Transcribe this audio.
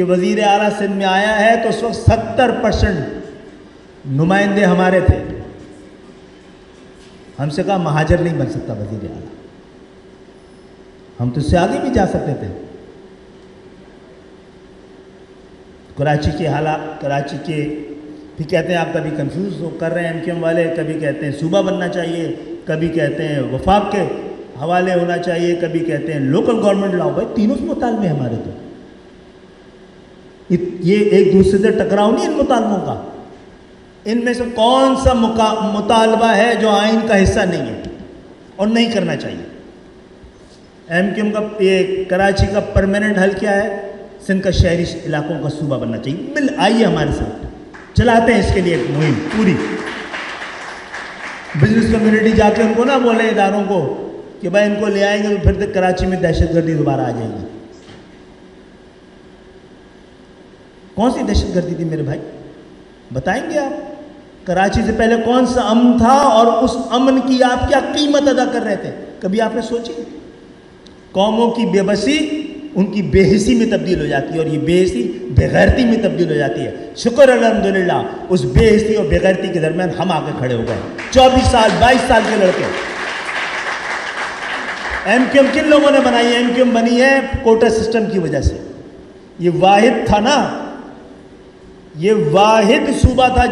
कि वज़ीर आला सिंध में आया है तो उस वक्त 70% नुमाइंदे हमारे थे। हमसे कहा महाजर नहीं बन सकता वज़ीर आला, हम तो इससे आगे भी जा सकते थे। कराची के हालात, कराची के फिर कहते हैं आप कभी कंफ्यूज कर रहे हैं एमक्यूएम वाले, कभी कहते हैं सूबा बनना चाहिए, कभी कहते हैं वफाक के हवाले होना चाहिए, कभी कहते हैं लोकल गवर्नमेंट लाओ। भाई तीनों से मुतालबे हमारे तो, ये एक दूसरे से टकराव नहीं इन मुतालबों का। इनमें से कौन सा मुतालबा है जो आइन का हिस्सा नहीं है और नहीं करना चाहिए? एमक्यूएम का ये कराची का परमानेंट हल क्या है? सिंध का शहरी इलाकों का सूबा बनना चाहिए। बिल आइए हमारे साथ, चलाते हैं इसके लिए एक मुहिम पूरी। बिजनेस कम्युनिटी जाके उनको ना बोले इदारों को कि भाई इनको ले आएंगे तो फिर कराची में दहशतगर्दी दोबारा आ जाएगी। कौन सी दहशतगर्दी थी मेरे भाई, बताएंगे आप? कराची से पहले कौन सा अमन था और उस अमन की आप क्या कीमत अदा कर रहे थे? कभी आपने सोची? कौमों की बेबसी उनकी बेहिसी में तब्दील हो जाती है और ये बेहिसी बेगैरती में तब्दील हो जाती है। शुक्र अल्हम्दुलिल्लाह उस बेहिसी और बेगैरती के दरमियान हम आके खड़े हो गए। 24 साल 22 साल के लड़के। एमक्यूएम किन लोगों ने बनाई है? एमक्यूएम बनी है कोटा सिस्टम की वजह से। ये वाहिद था ना, ये वाहिद सूबा था जहां